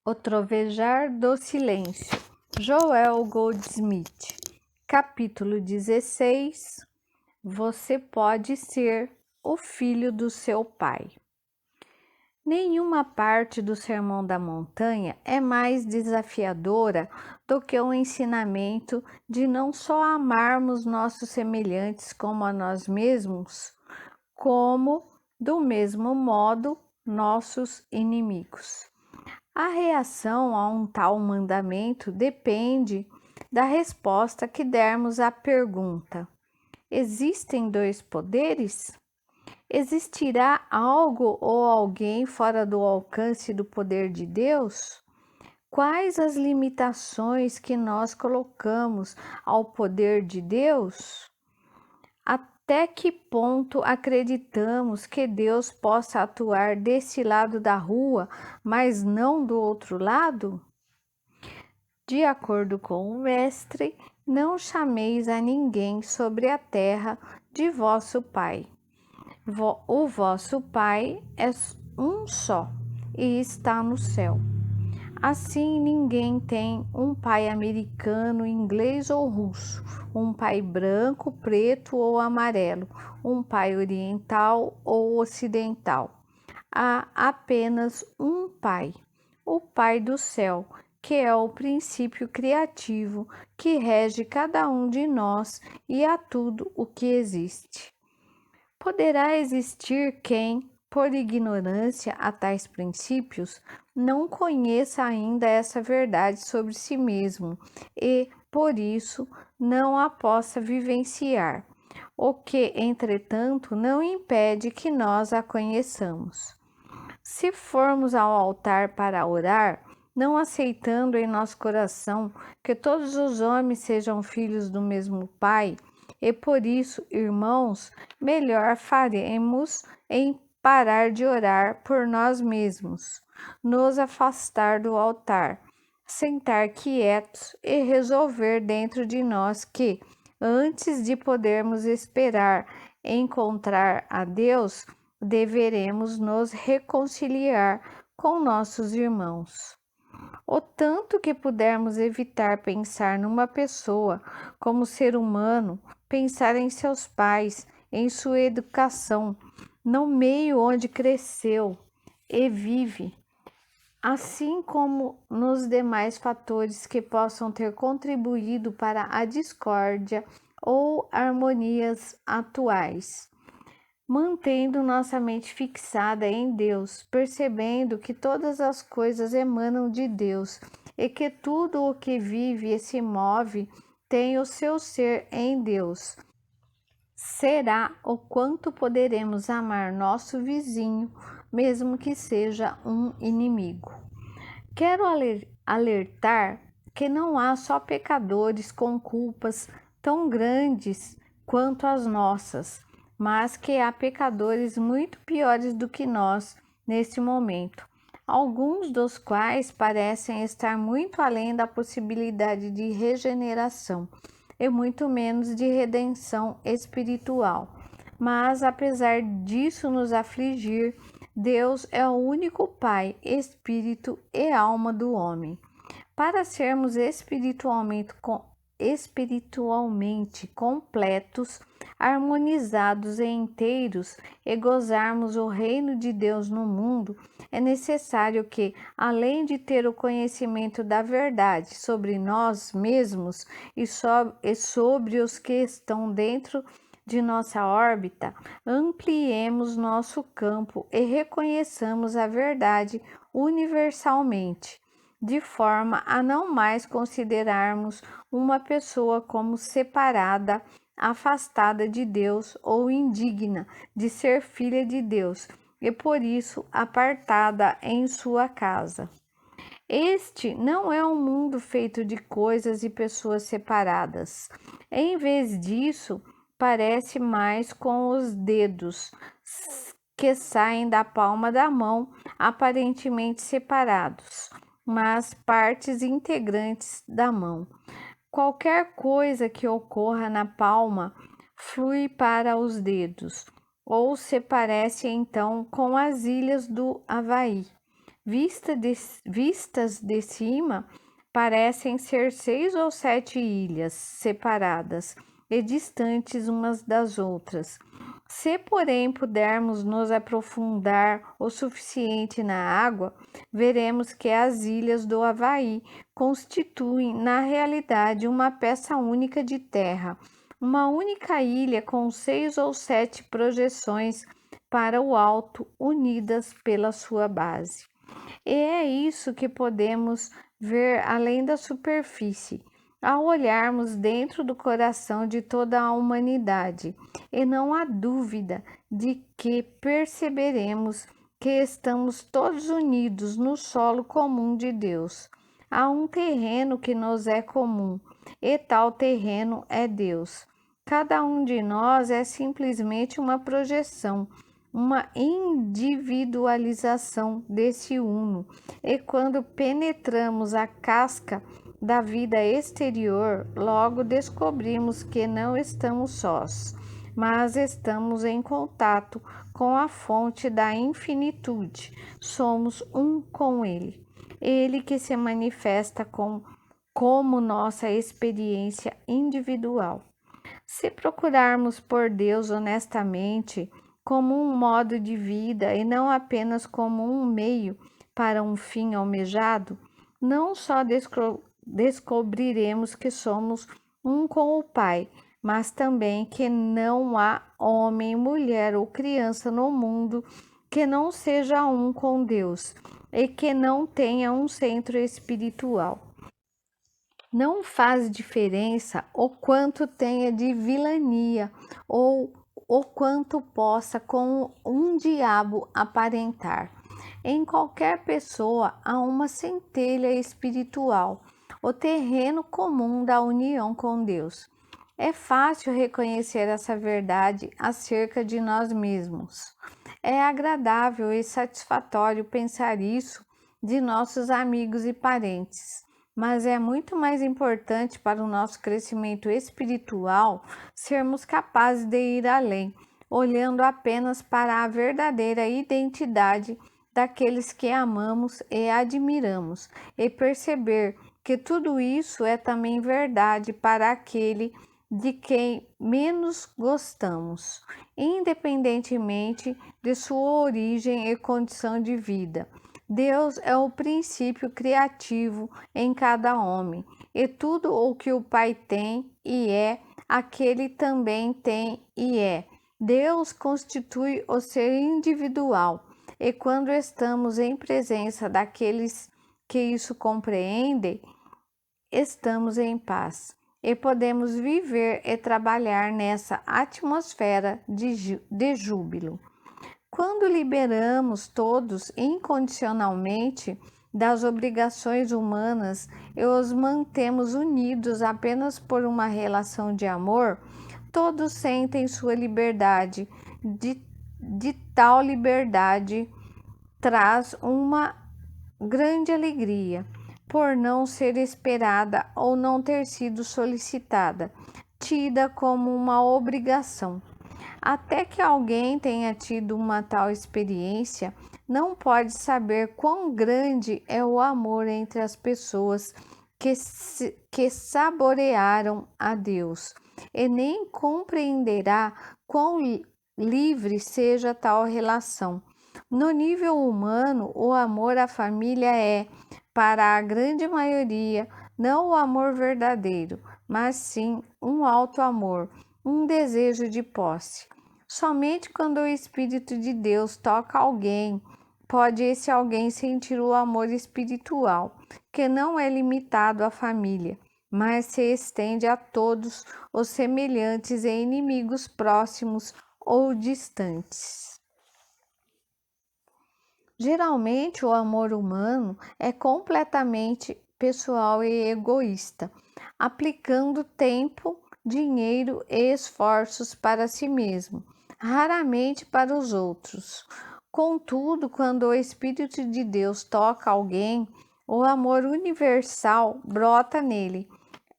O Trovejar do Silêncio, Joel Goldsmith, capítulo 16. Você pode ser o filho do seu pai. Nenhuma parte do Sermão da Montanha é mais desafiadora do que o ensinamento de não só amarmos nossos semelhantes como a nós mesmos, como, do mesmo modo, nossos inimigos. A reação a um tal mandamento depende da resposta que dermos à pergunta: existem dois poderes? Existirá algo ou alguém fora do alcance do poder de Deus? Quais as limitações que nós colocamos ao poder de Deus? Até que ponto acreditamos que Deus possa atuar desse lado da rua, mas não do outro lado? De acordo com o mestre, não chameis a ninguém sobre a terra de vosso Pai. O vosso Pai é um só e está no céu. Assim, ninguém tem um pai americano, inglês ou russo, um pai branco, preto ou amarelo, um pai oriental ou ocidental. Há apenas um Pai, o Pai do céu, que é o princípio criativo que rege cada um de nós e a tudo o que existe. Poderá existir quem, por ignorância a tais princípios, não conheça ainda essa verdade sobre si mesmo e, por isso, não a possa vivenciar, o que, entretanto, não impede que nós a conheçamos. Se formos ao altar para orar, não aceitando em nosso coração que todos os homens sejam filhos do mesmo Pai, e por isso, irmãos, melhor faremos em parar de orar por nós mesmos, nos afastar do altar, sentar quietos e resolver dentro de nós que, antes de podermos esperar encontrar a Deus, deveremos nos reconciliar com nossos irmãos. O tanto que pudermos evitar pensar numa pessoa como ser humano, pensar em seus pais, em sua educação, no meio onde cresceu e vive, assim como nos demais fatores que possam ter contribuído para a discórdia ou harmonias atuais. Mantendo nossa mente fixada em Deus, percebendo que todas as coisas emanam de Deus e que tudo o que vive e se move tem o seu ser em Deus, será o quanto poderemos amar nosso vizinho, mesmo que seja um inimigo. Quero alertar que não há só pecadores com culpas tão grandes quanto as nossas, mas que há pecadores muito piores do que nós neste momento, alguns dos quais parecem estar muito além da possibilidade de regeneração e muito menos de redenção espiritual. Mas apesar disso nos afligir, Deus é o único Pai, Espírito e alma do homem. Para sermos espiritualmente completos, harmonizados e inteiros e gozarmos o reino de Deus no mundo, é necessário que, além de ter o conhecimento da verdade sobre nós mesmos e sobre os que estão dentro de nossa órbita, ampliemos nosso campo e reconheçamos a verdade universalmente, de forma a não mais considerarmos uma pessoa como separada, afastada de Deus ou indigna de ser filha de Deus e por isso apartada em sua casa. Este não é um mundo feito de coisas e pessoas separadas. Em vez disso, parece mais com os dedos que saem da palma da mão, aparentemente separados, mas partes integrantes da mão. Qualquer coisa que ocorra na palma flui para os dedos, ou se parece então com as ilhas do Havaí. Vistas de cima, parecem ser 6 ou 7 ilhas separadas e distantes umas das outras. Se, porém, pudermos nos aprofundar o suficiente na água, veremos que as ilhas do Havaí constituem, na realidade, uma peça única de terra, uma única ilha com 6 ou 7 projeções para o alto, unidas pela sua base. E é isso que podemos ver além da superfície, ao olharmos dentro do coração de toda a humanidade, e não há dúvida de que perceberemos que estamos todos unidos no solo comum de Deus. Há um terreno que nos é comum, e tal terreno é Deus. Cada um de nós é simplesmente uma projeção, uma individualização desse uno, e quando penetramos a casca da vida exterior, logo descobrimos que não estamos sós, mas estamos em contato com a fonte da infinitude. Somos um com Ele. Ele que se manifesta como nossa experiência individual. Se procurarmos por Deus honestamente, como um modo de vida e não apenas como um meio para um fim almejado, não só descobriremos que somos um com o Pai, mas também que não há homem, mulher ou criança no mundo que não seja um com Deus e que não tenha um centro espiritual. Não faz diferença o quanto tenha de vilania ou o quanto possa com um diabo aparentar. Em qualquer pessoa há uma centelha espiritual, o terreno comum da união com Deus. É fácil reconhecer essa verdade acerca de nós mesmos. É agradável e satisfatório pensar isso de nossos amigos e parentes. Mas é muito mais importante para o nosso crescimento espiritual sermos capazes de ir além, olhando apenas para a verdadeira identidade daqueles que amamos e admiramos, e perceber que tudo isso é também verdade para aquele de quem menos gostamos, independentemente de sua origem e condição de vida. Deus é o princípio criativo em cada homem, e tudo o que o Pai tem e é, aquele também tem e é. Deus constitui o ser individual, e quando estamos em presença daqueles que isso compreendem, estamos em paz e podemos viver e trabalhar nessa atmosfera de júbilo. Quando liberamos todos incondicionalmente das obrigações humanas e os mantemos unidos apenas por uma relação de amor, todos sentem sua liberdade. De tal liberdade traz uma grande alegria, por não ser esperada ou não ter sido solicitada, tida como uma obrigação. Até que alguém tenha tido uma tal experiência, não pode saber quão grande é o amor entre as pessoas que saborearam a Deus, e nem compreenderá quão livre seja tal relação. No nível humano, o amor à família é, para a grande maioria, não o amor verdadeiro, mas sim um alto amor, um desejo de posse. Somente quando o Espírito de Deus toca alguém, pode esse alguém sentir o amor espiritual, que não é limitado à família, mas se estende a todos os semelhantes e inimigos próximos ou distantes. Geralmente, o amor humano é completamente pessoal e egoísta, aplicando tempo, dinheiro e esforços para si mesmo, raramente para os outros. Contudo, quando o Espírito de Deus toca alguém, o amor universal brota nele,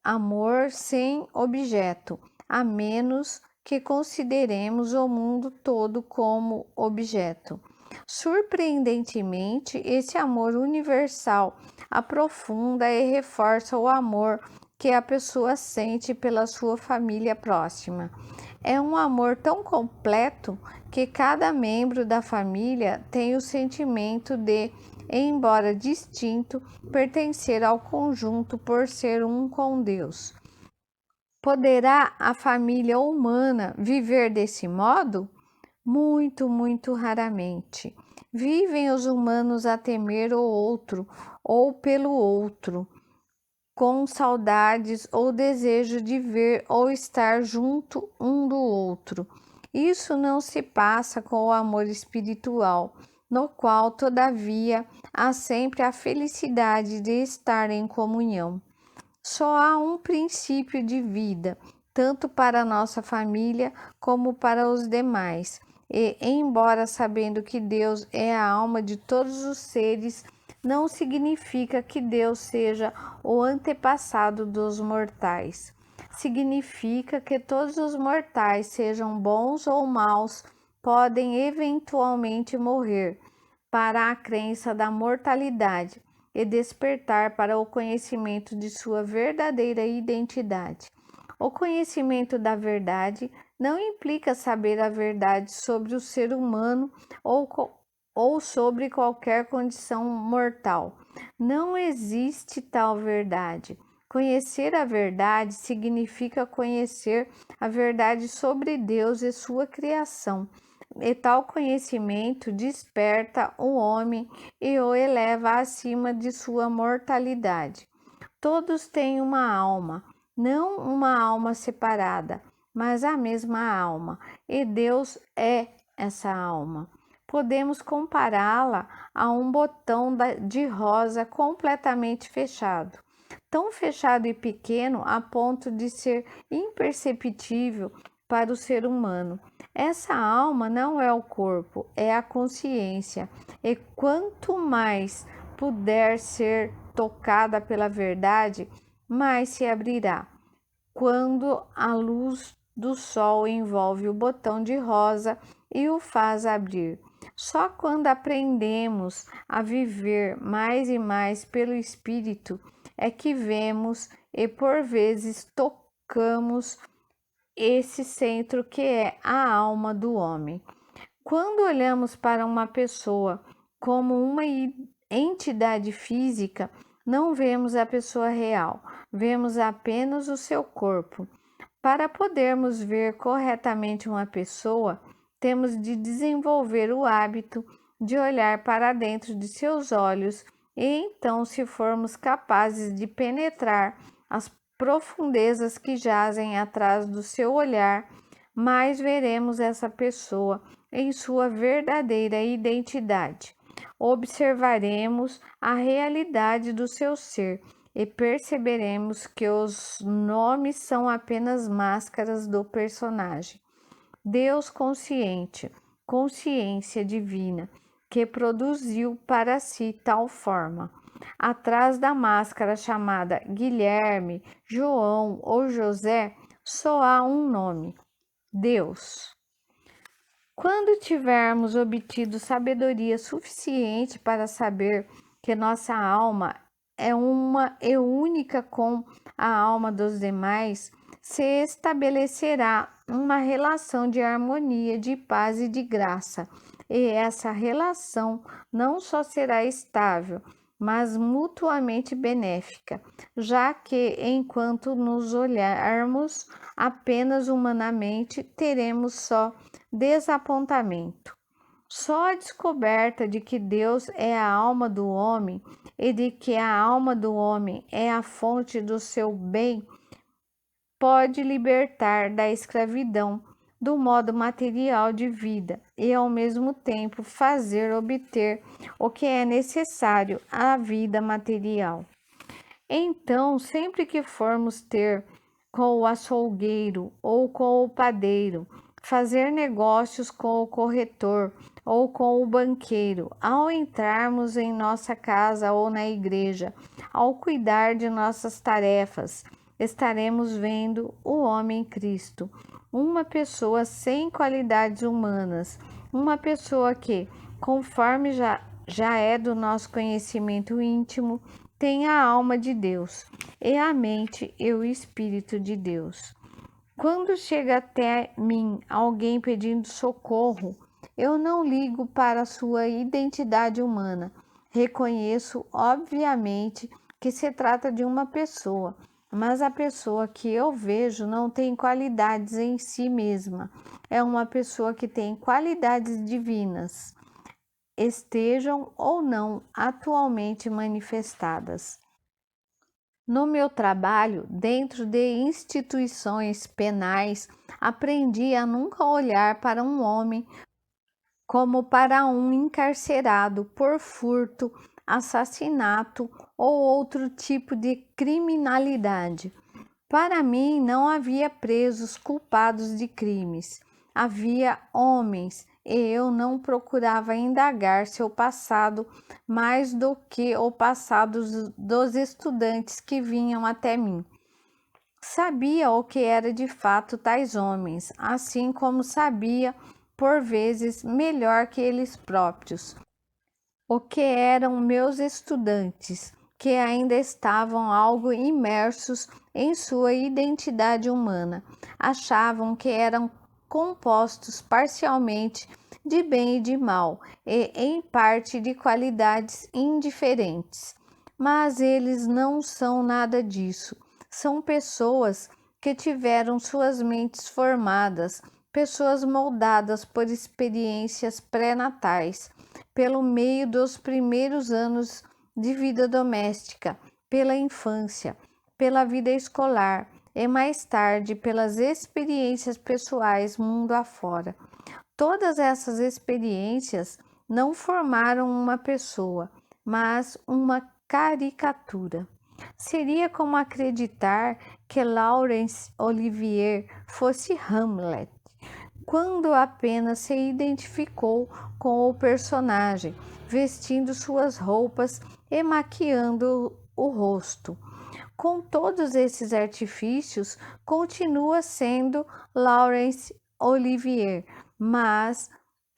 amor sem objeto, a menos que consideremos o mundo todo como objeto. Surpreendentemente, esse amor universal aprofunda e reforça o amor que a pessoa sente pela sua família próxima. É um amor tão completo que cada membro da família tem o sentimento de, embora distinto, pertencer ao conjunto por ser um com Deus. Poderá a família humana viver desse modo? Muito raramente. Vivem os humanos a temer o outro ou pelo outro, com saudades ou desejo de ver ou estar junto um do outro. Isso não se passa com o amor espiritual, no qual, todavia, há sempre a felicidade de estar em comunhão. Só há um princípio de vida, tanto para a nossa família como para os demais. E, embora sabendo que Deus é a alma de todos os seres, não significa que Deus seja o antepassado dos mortais. Significa que todos os mortais, sejam bons ou maus, podem eventualmente morrer para a crença da mortalidade e despertar para o conhecimento de sua verdadeira identidade. O conhecimento da verdade não implica saber a verdade sobre o ser humano ou sobre qualquer condição mortal. Não existe tal verdade. Conhecer a verdade significa conhecer a verdade sobre Deus e sua criação. E tal conhecimento desperta o homem e o eleva acima de sua mortalidade. Todos têm uma alma, não uma alma separada, mas a mesma alma, e Deus é essa alma. Podemos compará-la a um botão de rosa completamente fechado, tão fechado e pequeno a ponto de ser imperceptível para o ser humano. Essa alma não é o corpo, é a consciência, e quanto mais puder ser tocada pela verdade, mais se abrirá. Quando a luz do sol envolve o botão de rosa e o faz abrir. Só quando aprendemos a viver mais e mais pelo Espírito é que vemos e por vezes tocamos esse centro que é a alma do homem. Quando olhamos para uma pessoa como uma entidade física, não vemos a pessoa real, vemos apenas o seu corpo. Para podermos ver corretamente uma pessoa, temos de desenvolver o hábito de olhar para dentro de seus olhos e então, se formos capazes de penetrar as profundezas que jazem atrás do seu olhar, mais veremos essa pessoa em sua verdadeira identidade. Observaremos a realidade do seu ser e perceberemos que os nomes são apenas máscaras do personagem. Deus consciente, consciência divina, que produziu para si tal forma. Atrás da máscara chamada Guilherme, João ou José, só há um nome: Deus. Quando tivermos obtido sabedoria suficiente para saber que nossa alma é uma e única com a alma dos demais, se estabelecerá uma relação de harmonia, de paz e de graça. E essa relação não só será estável, mas mutuamente benéfica, já que enquanto nos olharmos apenas humanamente, teremos só desapontamento. Só a descoberta de que Deus é a alma do homem e de que a alma do homem é a fonte do seu bem pode libertar da escravidão do modo material de vida e ao mesmo tempo fazer obter o que é necessário à vida material. Então, sempre que formos ter com o açougueiro ou com o padeiro, fazer negócios com o corretor ou com o banqueiro, ao entrarmos em nossa casa ou na igreja, ao cuidar de nossas tarefas, estaremos vendo o homem Cristo, uma pessoa sem qualidades humanas, uma pessoa que, conforme já é do nosso conhecimento íntimo, tem a alma de Deus, e a mente e o Espírito de Deus. Quando chega até mim alguém pedindo socorro, eu não ligo para a sua identidade humana. Reconheço, obviamente, que se trata de uma pessoa, mas a pessoa que eu vejo não tem qualidades em si mesma. É uma pessoa que tem qualidades divinas, estejam ou não atualmente manifestadas. No meu trabalho, dentro de instituições penais, aprendi a nunca olhar para um homem como para um encarcerado por furto, assassinato ou outro tipo de criminalidade. Para mim, não havia presos culpados de crimes, havia homens, e eu não procurava indagar seu passado mais do que o passado dos estudantes que vinham até mim. Sabia o que era de fato tais homens, assim como sabia, por vezes, melhor que eles próprios, o que eram meus estudantes, que ainda estavam algo imersos em sua identidade humana. Achavam que eram compostos parcialmente de bem e de mal, e em parte de qualidades indiferentes. Mas eles não são nada disso. São pessoas que tiveram suas mentes formadas, pessoas moldadas por experiências pré-natais, pelo meio dos primeiros anos de vida doméstica, pela infância, pela vida escolar e mais tarde pelas experiências pessoais mundo afora. Todas essas experiências não formaram uma pessoa, mas uma caricatura. Seria como acreditar que Laurence Olivier fosse Hamlet, quando apenas se identificou com o personagem, vestindo suas roupas e maquiando o rosto. Com todos esses artifícios, continua sendo Laurence Olivier, mas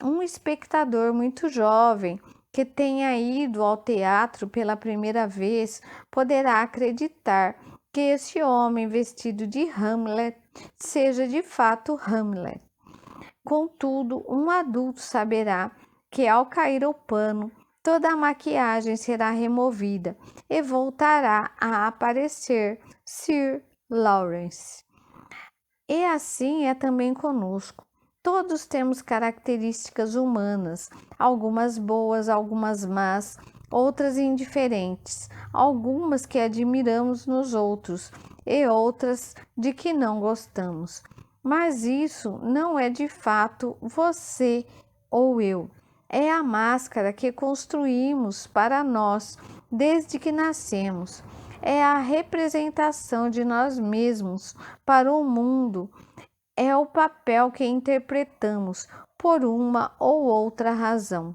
um espectador muito jovem que tenha ido ao teatro pela primeira vez poderá acreditar que esse homem vestido de Hamlet seja de fato Hamlet. Contudo, um adulto saberá que ao cair o pano, toda a maquiagem será removida e voltará a aparecer Sir Lawrence. E assim é também conosco. Todos temos características humanas, algumas boas, algumas más, outras indiferentes, algumas que admiramos nos outros e outras de que não gostamos. Mas isso não é de fato você ou eu. É a máscara que construímos para nós desde que nascemos. É a representação de nós mesmos para o mundo. É o papel que interpretamos por uma ou outra razão.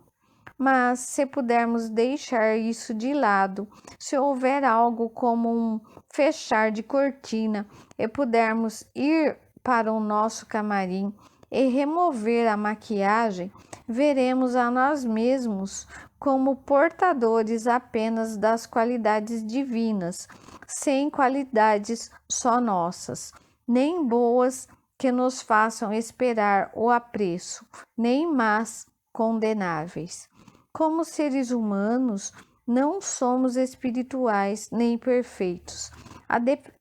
Mas se pudermos deixar isso de lado, se houver algo como um fechar de cortina e pudermos ir para o nosso camarim e remover a maquiagem, veremos a nós mesmos como portadores apenas das qualidades divinas, sem qualidades só nossas, nem boas que nos façam esperar o apreço, nem más condenáveis. Como seres humanos, não somos espirituais nem perfeitos,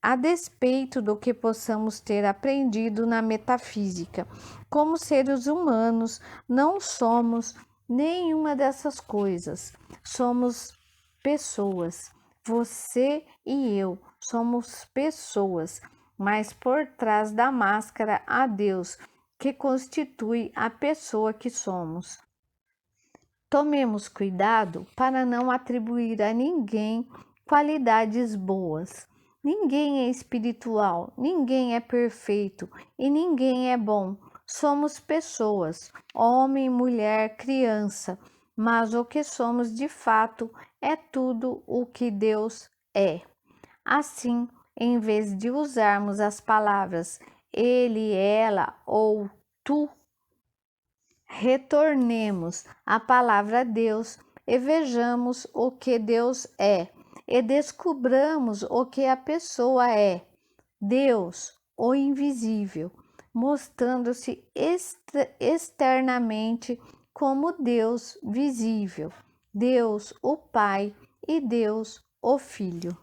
a despeito do que possamos ter aprendido na metafísica. Como seres humanos, não somos nenhuma dessas coisas. Somos pessoas. Você e eu somos pessoas, mas por trás da máscara há Deus, que constitui a pessoa que somos. Tomemos cuidado para não atribuir a ninguém qualidades boas. Ninguém é espiritual, ninguém é perfeito e ninguém é bom. Somos pessoas, homem, mulher, criança, mas o que somos de fato é tudo o que Deus é. Assim, em vez de usarmos as palavras ele, ela ou tu, Retornemos à palavra Deus e vejamos o que Deus é e descubramos o que a pessoa é. Deus, o invisível, mostrando-se externamente como Deus visível, Deus o Pai e Deus o Filho.